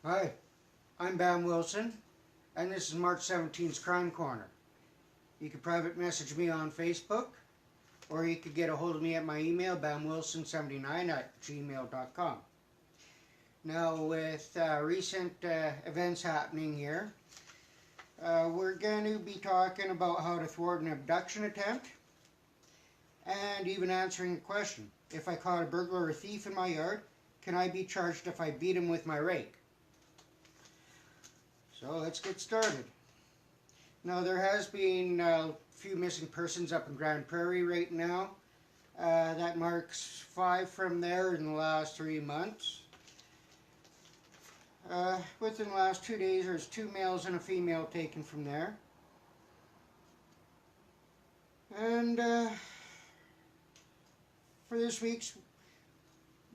Hi, I'm Bam Wilson, and this is March 17th's Crime Corner. You can private message me on Facebook, or you could get a hold of me at my email, bamwilson79@gmail.com. Now, with recent events happening here, we're going to be talking about how to thwart an abduction attempt, and even answering a question. If I caught a burglar or thief in my yard, can I be charged if I beat him with my rake? So let's get started. Now, there has been a few missing persons up in Grand Prairie right now. That marks 5 from there in the last 3 months. Within the last 2 days, there's 2 males and a female taken from there. And for this week's,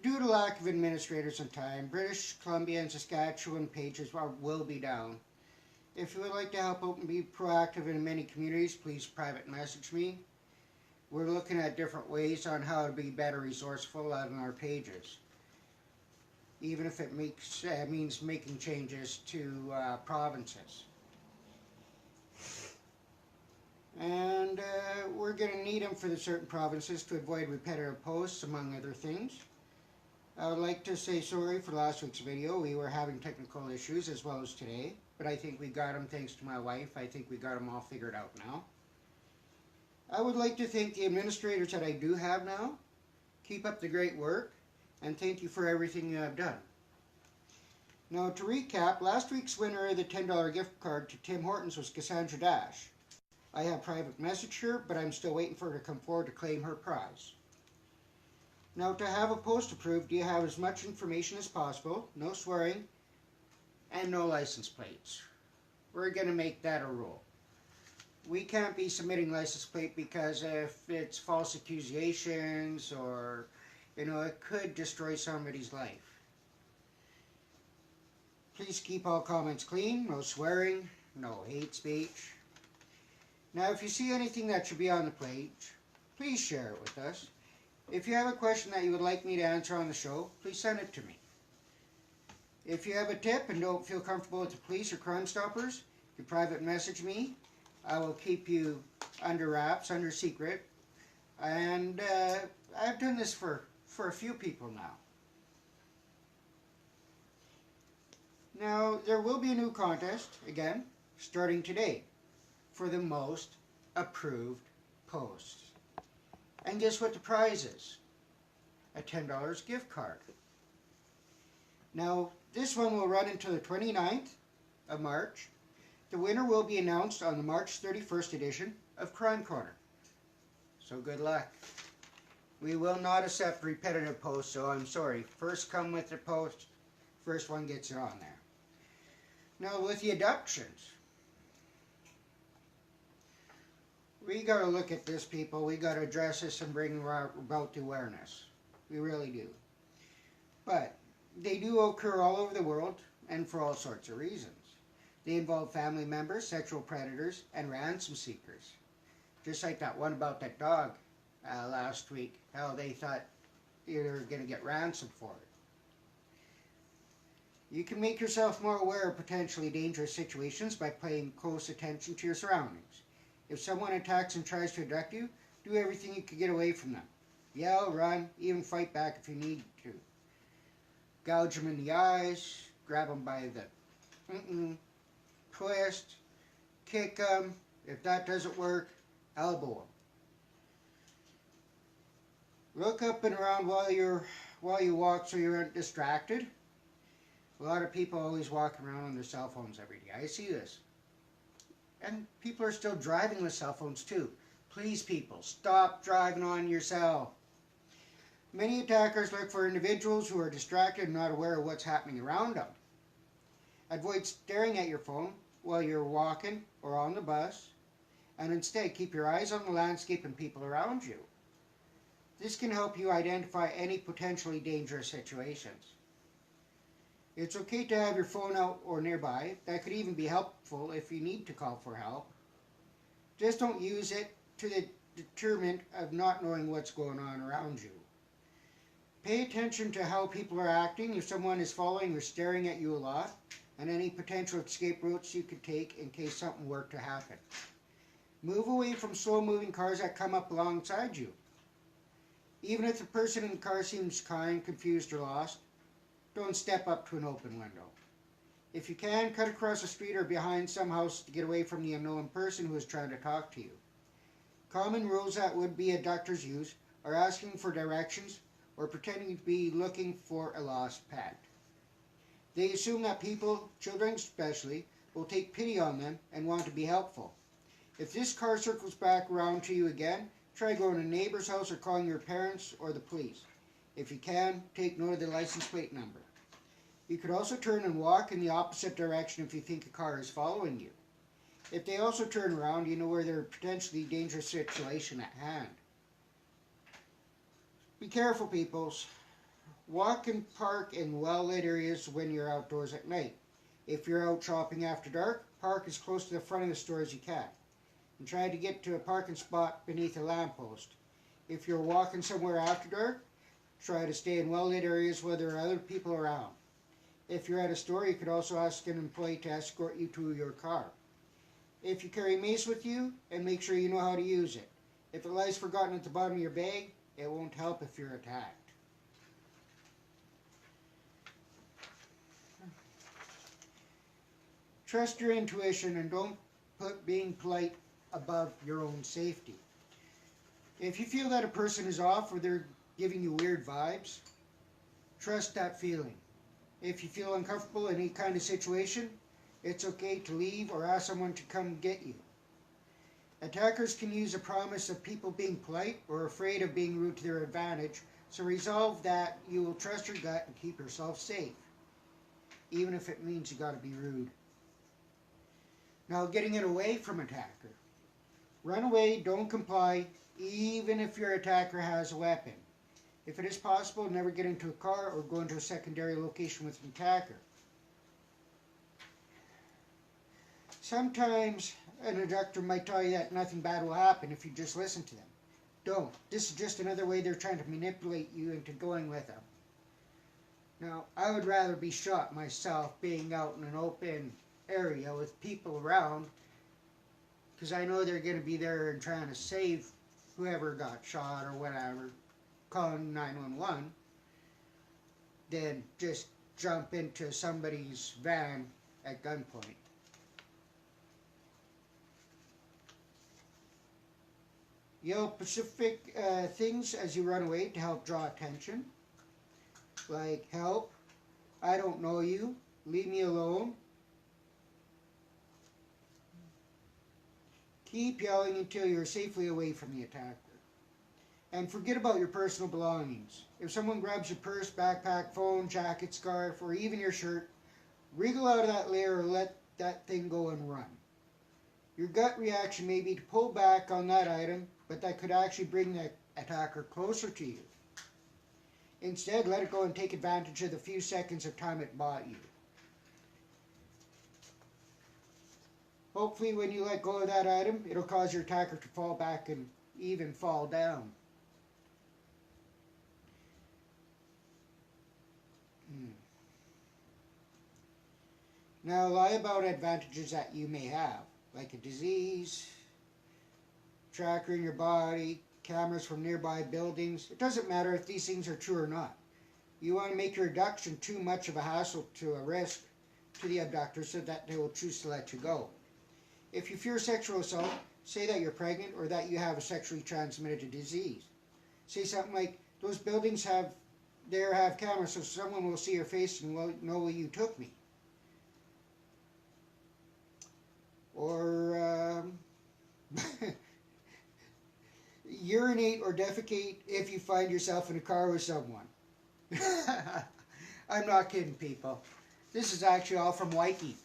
due to lack of administrators and time, British Columbia and Saskatchewan pages will be down. If you would like to help out and be proactive in many communities, please private message me. We're looking at different ways on how to be better resourceful on our pages, even if it means making changes to provinces. And we're going to need them for the certain provinces to avoid repetitive posts, among other things. I would like to say sorry for last week's video. We were having technical issues as well as today, but I think we got them thanks to my wife. I think we got them all figured out now. I would like to thank the administrators that I do have now. Keep up the great work, and thank you for everything you have done. Now, to recap, last week's winner of the $10 gift card to Tim Hortons was Cassandra Dash. I have private messaged her, but I'm still waiting for her to come forward to claim her prize. Now, to have a post approved, you have as much information as possible, no swearing, and no license plates. We're going to make that a rule. We can't be submitting license plate because if it's false accusations or, it could destroy somebody's life. Please keep all comments clean, no swearing, no hate speech. Now, if you see anything that should be on the page, please share it with us. If you have a question that you would like me to answer on the show, please send it to me. If you have a tip and don't feel comfortable with the police or Crime Stoppers, you private message me. I will keep you under wraps, under secret. And I've done this for a few people now. Now, there will be a new contest, again, starting today, for the most approved posts. And guess what the prize is? A $10 gift card. Now, this one will run until the 29th of March. The winner will be announced on the March 31st edition of Crime Corner. So good luck. We will not accept repetitive posts, so I'm sorry. First come with the post, first one gets it on there. Now, with the abductions, we got to look at this, people. We got to address this and bring about the awareness. We really do. But they do occur all over the world and for all sorts of reasons. They involve family members, sexual predators, and ransom seekers. Just like that one about that dog last week, how they thought they were going to get ransomed for it. You can make yourself more aware of potentially dangerous situations by paying close attention to your surroundings. If someone attacks and tries to abduct you, do everything you can get away from them. Yell, run, even fight back if you need to. Gouge them in the eyes, grab them by the twist, kick them. If that doesn't work, elbow them. Look up and around while you walk so you aren't distracted. A lot of people always walk around on their cell phones every day. I see this. And people are still driving with cell phones too. Please, people, stop driving on your cell. Many attackers look for individuals who are distracted and not aware of what's happening around them. Avoid staring at your phone while you're walking or on the bus, and instead keep your eyes on the landscape and people around you. This can help you identify any potentially dangerous situations. It's okay to have your phone out or nearby. That could even be helpful if you need to call for help. Just don't use it to the detriment of not knowing what's going on around you. Pay attention to how people are acting, if someone is following or staring at you a lot, and any potential escape routes you could take in case something were to happen. Move away from slow-moving cars that come up alongside you. Even if the person in the car seems kind, confused, or lost, don't step up to an open window. If you can, cut across the street or behind some house to get away from the unknown person who is trying to talk to you. Common rules that would-be abductors use are asking for directions or pretending to be looking for a lost pet. They assume that people, children especially, will take pity on them and want to be helpful. If this car circles back around to you again, try going to a neighbor's house or calling your parents or the police. If you can, take note of the license plate number. You could also turn and walk in the opposite direction if you think a car is following you. If they also turn around, you know where there's a potentially dangerous situation at hand. Be careful, peoples. Walk and park in well-lit areas when you're outdoors at night. If you're out shopping after dark, park as close to the front of the store as you can. And try to get to a parking spot beneath a lamppost. If you're walking somewhere after dark, try to stay in well-lit areas where there are other people around. If you're at a store, you could also ask an employee to escort you to your car. If you carry mace with you, and make sure you know how to use it. If it lies forgotten at the bottom of your bag, it won't help if you're attacked. Trust your intuition and don't put being polite above your own safety. If you feel that a person is off or they're giving you weird vibes, trust that feeling. If you feel uncomfortable in any kind of situation, it's okay to leave or ask someone to come get you. Attackers can use a promise of people being polite or afraid of being rude to their advantage, so resolve that you will trust your gut and keep yourself safe, even if it means you gotta be rude. Now, getting it away from attacker. Run away, don't comply, even if your attacker has a weapon. If it is possible, never get into a car or go into a secondary location with an attacker. Sometimes an abductor might tell you that nothing bad will happen if you just listen to them. Don't. This is just another way they're trying to manipulate you into going with them. Now, I would rather be shot myself being out in an open area with people around, because I know they're going to be there and trying to save whoever got shot or whatever, calling 911, than just jump into somebody's van at gunpoint. Yell specific things as you run away to help draw attention, like help, I don't know you, leave me alone. Keep yelling until you're safely away from the attacker. And forget about your personal belongings. If someone grabs your purse, backpack, phone, jacket, scarf, or even your shirt, wriggle out of that layer or let that thing go and run. Your gut reaction may be to pull back on that item, but that could actually bring the attacker closer to you. Instead, let it go and take advantage of the few seconds of time it bought you. Hopefully when you let go of that item, it'll cause your attacker to fall back and even fall down. Now lie about advantages that you may have, like a disease, tracker in your body, cameras from nearby buildings. It doesn't matter if these things are true or not. You want to make your abduction too much of a hassle to a risk to the abductor so that they will choose to let you go. If you fear sexual assault, say that you're pregnant or that you have a sexually transmitted disease. Say something like, those buildings have cameras so someone will see your face and will know you took me. Or urinate or defecate if you find yourself in a car with someone. I'm not kidding, people. This is actually all from Wiki.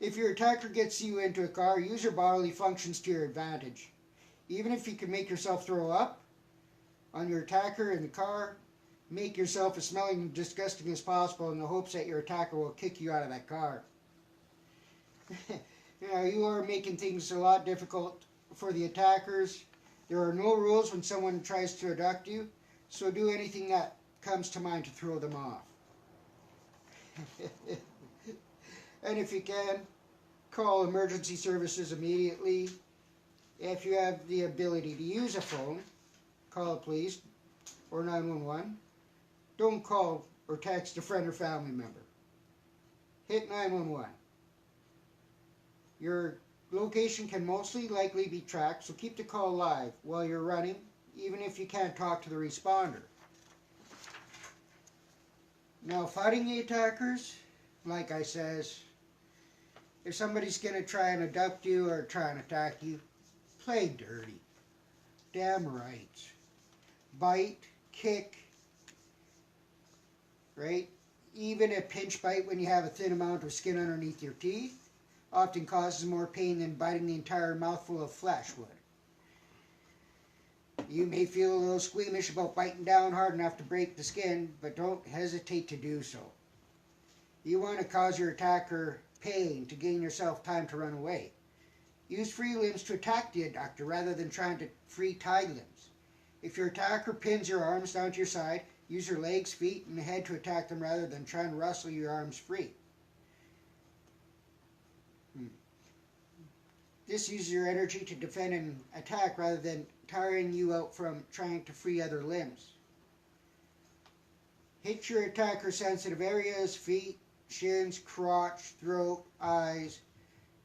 If your attacker gets you into a car, use your bodily functions to your advantage. Even if you can make yourself throw up on your attacker in the car, make yourself as smelling and disgusting as possible in the hopes that your attacker will kick you out of that car. You are making things a lot difficult for the attackers, There are no rules when someone tries to abduct you, so do anything that comes to mind to throw them off. And if you can, call emergency services immediately. If you have the ability to use a phone, call the police or 911. Don't call or text a friend or family member. Hit 911. Your location can mostly likely be tracked, so keep the call live while you're running, even if you can't talk to the responder. Now, fighting the attackers, like I says, if somebody's going to try and abduct you or try and attack you, play dirty. Damn right. Bite, kick, right? Even a pinch bite when you have a thin amount of skin underneath your teeth often causes more pain than biting the entire mouthful of flesh would. You may feel a little squeamish about biting down hard enough to break the skin, but don't hesitate to do so. You want to cause your attacker pain to gain yourself time to run away. Use free limbs to attack the abductor rather than trying to free tied limbs. If your attacker pins your arms down to your side, use your legs, feet, and head to attack them rather than trying to wrestle your arms free. This uses your energy to defend and attack rather than tiring you out from trying to free other limbs. Hit your attacker sensitive areas, feet, shins, crotch, throat, eyes.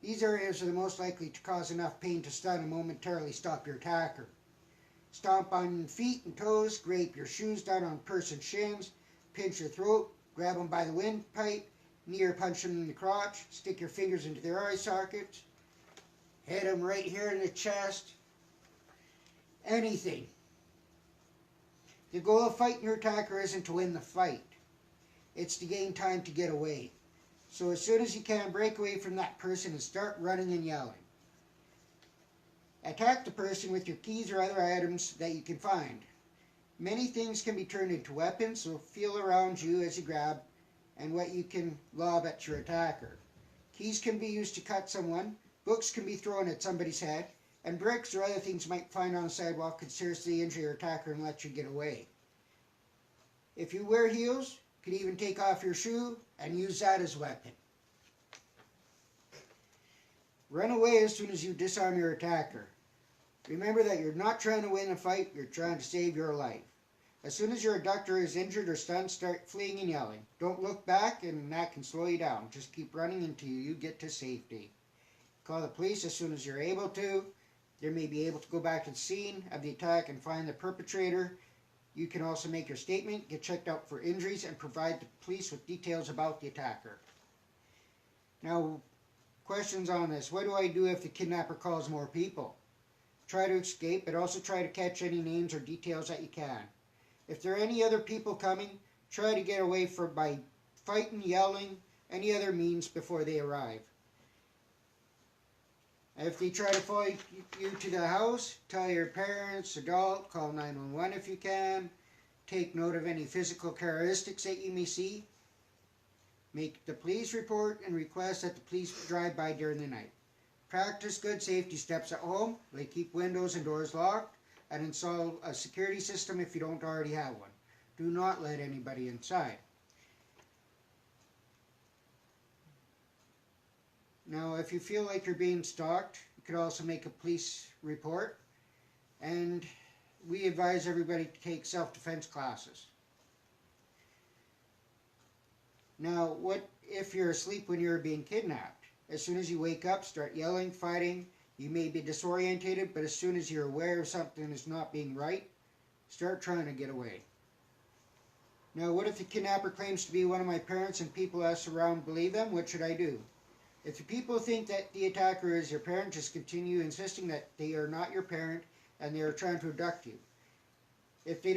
These areas are the most likely to cause enough pain to stun and momentarily stop your attacker. Stomp on feet and toes, scrape your shoes down on person's shins, pinch your throat, grab them by the windpipe, knee or punch them in the crotch, stick your fingers into their eye sockets, hit them right here in the chest, anything. The goal of fighting your attacker isn't to win the fight. It's to gain time to get away. So as soon as you can, break away from that person and start running and yelling. Attack the person with your keys or other items that you can find. Many things can be turned into weapons, so feel around you as you grab and what you can lob at your attacker. Keys can be used to cut someone, books can be thrown at somebody's head, and bricks or other things you might find on the sidewalk could seriously injure your attacker and let you get away. If you wear heels, you can even take off your shoe and use that as a weapon. Run away as soon as you disarm your attacker. Remember that you're not trying to win a fight, you're trying to save your life. As soon as your abductor is injured or stunned, start fleeing and yelling. Don't look back, and that can slow you down. Just keep running until you get to safety. Call the police as soon as you're able to. They may be able to go back to the scene of the attack and find the perpetrator. You can also make your statement, get checked out for injuries, and provide the police with details about the attacker. Now, questions on this. What do I do if the kidnapper calls more people? Try to escape, but also try to catch any names or details that you can. If there are any other people coming, try to get away by fighting, yelling, any other means before they arrive. If they try to follow you to the house, tell your parents, adult, call 911 if you can. Take note of any physical characteristics that you may see. Make the police report and request that the police drive by during the night. Practice good safety steps at home, like keep windows and doors locked, and install a security system if you don't already have one. Do not let anybody inside. Now, if you feel like you're being stalked, you could also make a police report, and we advise everybody to take self-defense classes. Now, what if you're asleep when you're being kidnapped? As soon as you wake up, start yelling, fighting. You may be disorientated, but as soon as you're aware of something is not being right, start trying to get away. Now, what if the kidnapper claims to be one of my parents and people else around believe them? What should I do? If the people think that the attacker is your parent, just continue insisting that they are not your parent and they are trying to abduct you. If they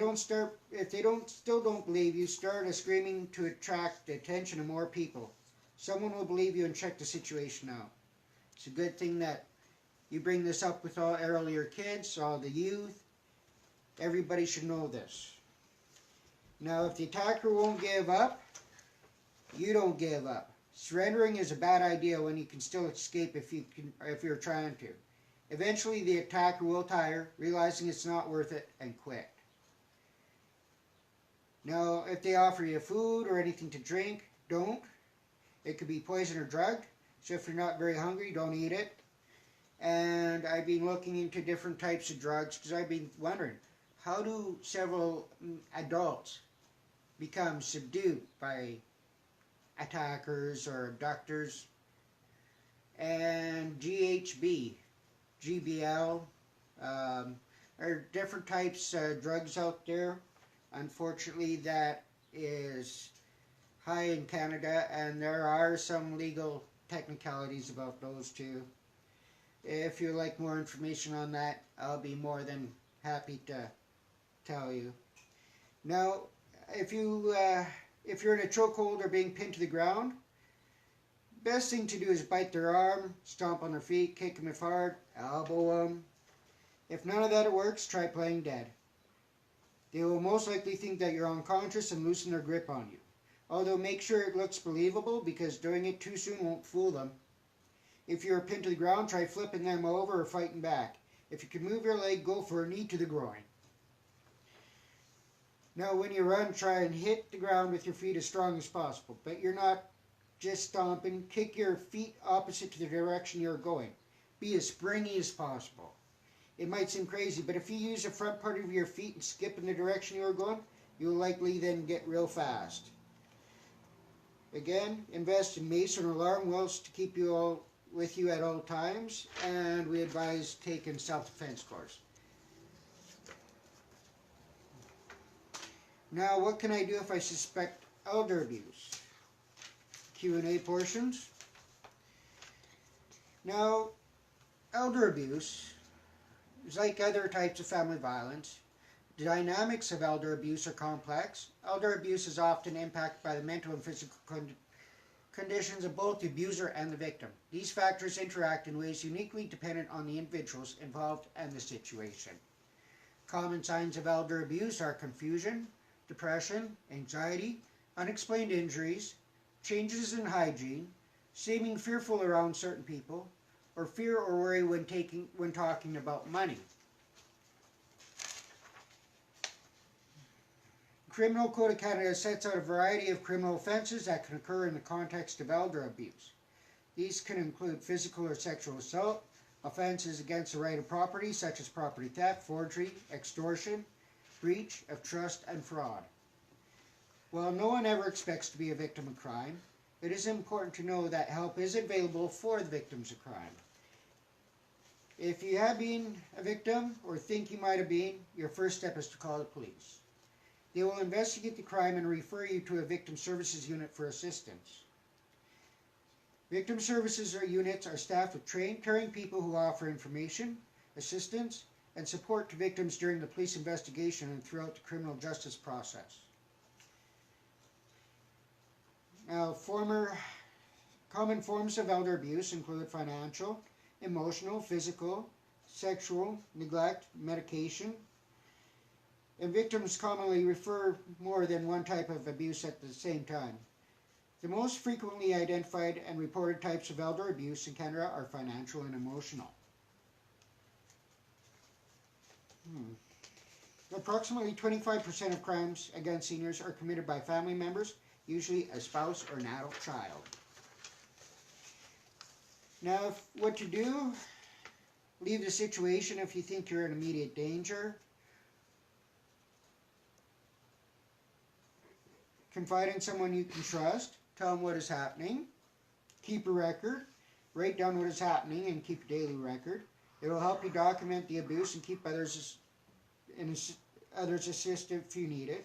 still don't believe you, start screaming to attract the attention of more people. Someone will believe you and check the situation out. It's a good thing that you bring this up with all your kids, all the youth. Everybody should know this. Now, if the attacker won't give up, you don't give up. Surrendering is a bad idea when you can still escape if you're trying to. Eventually, the attacker will tire, realizing it's not worth it, and quit. Now, if they offer you food or anything to drink, don't. It could be poison or drug, so if you're not very hungry, don't eat it. And I've been looking into different types of drugs because I've been wondering, how do several adults become subdued by attackers or abductors? And GHB, GBL, there are different types of drugs out there. Unfortunately, that is high in Canada, and there are some legal technicalities about those too. If you'd like more information on that, I'll be more than happy to tell you. Now, if you're in a chokehold or being pinned to the ground, best thing to do is bite their arm, stomp on their feet, kick them if hard, elbow them. If none of that works, try playing dead. They will most likely think that you're unconscious and loosen their grip on you. Although make sure it looks believable, because doing it too soon won't fool them. If you're pinned to the ground, try flipping them over or fighting back. If you can move your leg, go for a knee to the groin. Now when you run, try and hit the ground with your feet as strong as possible. But you're not just stomping. Kick your feet opposite to the direction you're going. Be as springy as possible. It might seem crazy, but if you use the front part of your feet and skip in the direction you're going, you'll likely then get real fast. Again, invest in mace and alarm wells to keep you all with you at all times, and we advise taking self-defense course. Now, what can I do if I suspect elder abuse? Q&A portions. Now, elder abuse is like other types of family violence. The dynamics of elder abuse are complex. Elder abuse is often impacted by the mental and physical conditions of both the abuser and the victim. These factors interact in ways uniquely dependent on the individuals involved and the situation. Common signs of elder abuse are confusion, depression, anxiety, unexplained injuries, changes in hygiene, seeming fearful around certain people, or fear or worry when talking about money. Criminal Code of Canada sets out a variety of criminal offences that can occur in the context of elder abuse. These can include physical or sexual assault, offences against the right of property such as property theft, forgery, extortion, breach of trust, and fraud. While no one ever expects to be a victim of crime, it is important to know that help is available for the victims of crime. If you have been a victim or think you might have been, your first step is to call the police. They will investigate the crime and refer you to a victim services unit for assistance. Victim services units are staffed with trained, caring people who offer information, assistance, and support to victims during the police investigation and throughout the criminal justice process. Now, common forms of elder abuse include financial, emotional, physical, sexual, neglect, medication, and victims commonly refer more than one type of abuse at the same time. The most frequently identified and reported types of elder abuse in Canada are financial and emotional. Approximately 25% of crimes against seniors are committed by family members, usually a spouse or an adult child. Now, what to do? Leave the situation if you think you're in immediate danger. Confide in someone you can trust. Tell them what is happening. Keep a record. Write down what is happening and keep a daily record. It will help you document the abuse and keep others assisted if you need it.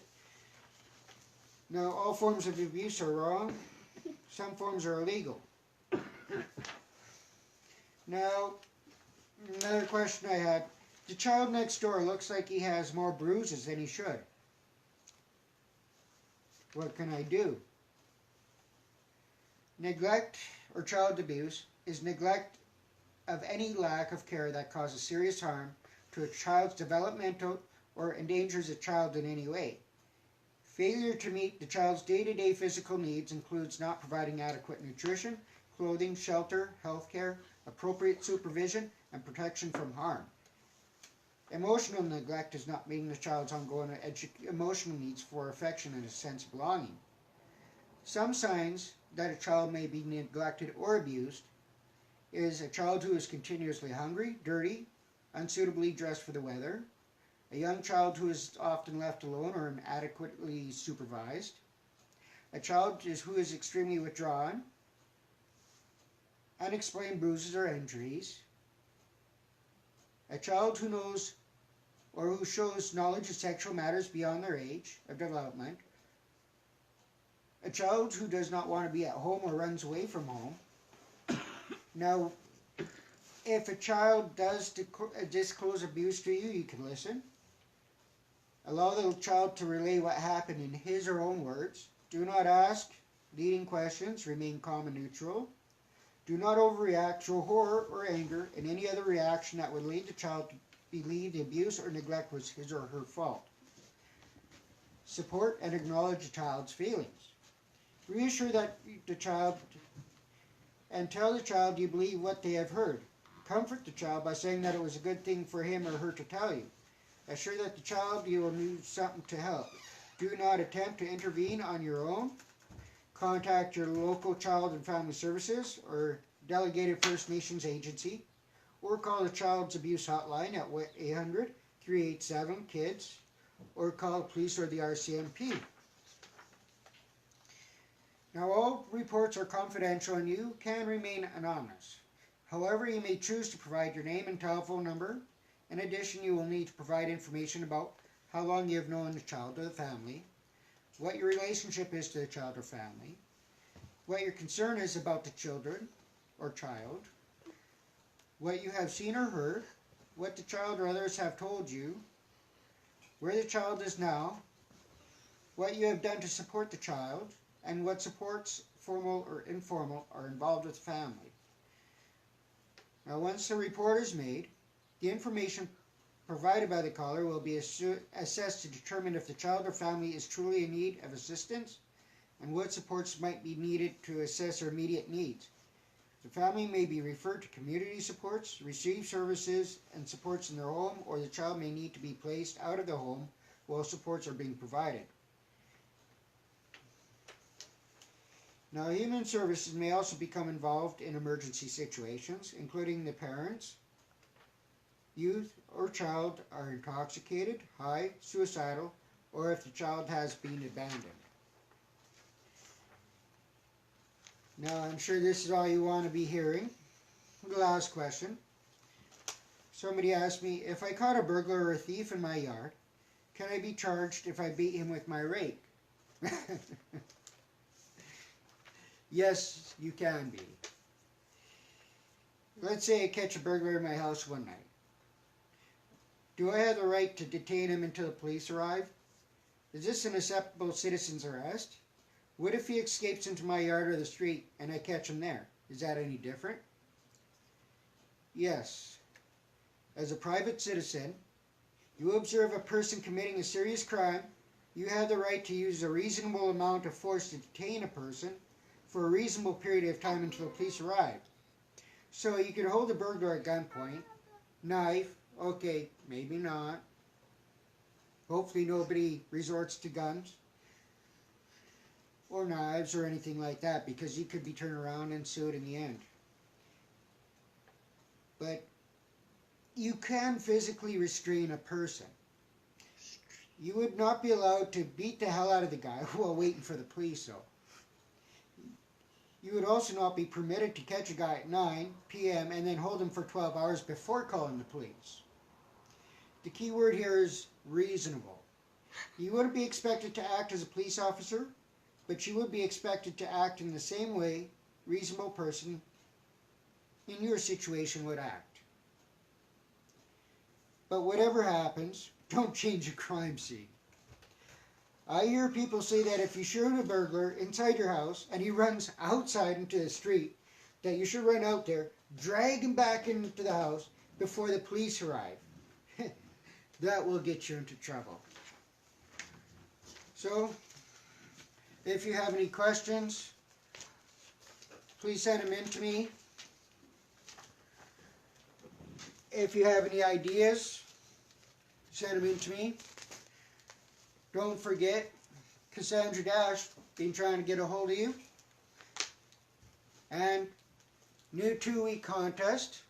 Now, all forms of abuse are wrong. Some forms are illegal. Now, another question I had. The child next door looks like he has more bruises than he should. What can I do? Neglect or child abuse is neglect of any lack of care that causes serious harm to a child's developmental or endangers a child in any way. Failure to meet the child's day-to-day physical needs includes not providing adequate nutrition, clothing, shelter, health care, appropriate supervision, and protection from harm. Emotional neglect does not mean the child's ongoing emotional needs for affection and a sense of belonging. Some signs that a child may be neglected or abused is a child who is continuously hungry, dirty, unsuitably dressed for the weather, a young child who is often left alone or inadequately supervised, a child who is extremely withdrawn, unexplained bruises or injuries, a child who knows or who shows knowledge of sexual matters beyond their age of development, a child who does not want to be at home or runs away from home. Now, if a child does disclose abuse to you, you can listen. Allow the child to relay what happened in his or own words. Do not ask leading questions. Remain calm and neutral. Do not overreact, show horror or anger, and any other reaction that would lead the child to believe the abuse or neglect was his or her fault. Support and acknowledge the child's feelings. Reassure the child and tell the child you believe what they have heard. Comfort the child by saying that it was a good thing for him or her to tell you. Assure that the child you will do something to help. Do not attempt to intervene on your own. Contact your local child and family services or delegated First Nations agency, or call the Child's Abuse Hotline at 800-387-KIDS, or call the police or the RCMP. Now, all reports are confidential and you can remain anonymous. However, you may choose to provide your name and telephone number. In addition, you will need to provide information about how long you have known the child or the family, what your relationship is to the child or family, what your concern is about the children or child, what you have seen or heard, what the child or others have told you, where the child is now, what you have done to support the child, and what supports, formal or informal, are involved with the family. Now, once the report is made, the information provided by the caller will be assessed to determine if the child or family is truly in need of assistance and what supports might be needed to assess their immediate needs. The family may be referred to community supports, receive services and supports in their home, or the child may need to be placed out of the home while supports are being provided. Now, human services may also become involved in emergency situations, including the parents, youth, or child are intoxicated, high, suicidal, or if the child has been abandoned. Now, I'm sure this is all you want to be hearing. The last question. Somebody asked me, if I caught a burglar or a thief in my yard, can I be charged if I beat him with my rake? Yes, you can be. Let's say I catch a burglar in my house one night. Do I have the right to detain him until the police arrive? Is this an acceptable citizen's arrest? What if he escapes into my yard or the street and I catch him there? Is that any different? Yes. As a private citizen, you observe a person committing a serious crime, you have the right to use a reasonable amount of force to detain a person for a reasonable period of time until the police arrive. So you could hold a burglar at gunpoint, knife, okay, maybe not. Hopefully nobody resorts to guns or knives or anything like that, because you could be turned around and sued in the end. But you can physically restrain a person. You would not be allowed to beat the hell out of the guy while waiting for the police, though. You would also not be permitted to catch a guy at 9 p.m. and then hold him for 12 hours before calling the police. The key word here is reasonable. You wouldn't be expected to act as a police officer, but you would be expected to act in the same way a reasonable person in your situation would act. But whatever happens, don't change a crime scene. I hear people say that if you shoot a burglar inside your house and he runs outside into the street, that you should run out there, drag him back into the house before the police arrive. That will get you into trouble. So, if you have any questions, please send them in to me. if you have any ideas, send them in to me. Don't forget, Cassandra Dash been trying to get a hold of you. And new 2-week contest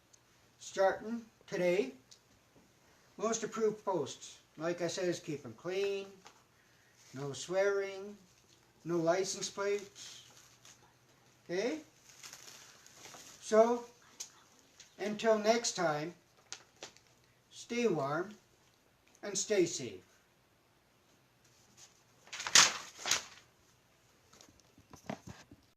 starting today. Most approved posts, like I said, is keep them clean, no swearing, no license plates. Okay? So, until next time, stay warm and stay safe.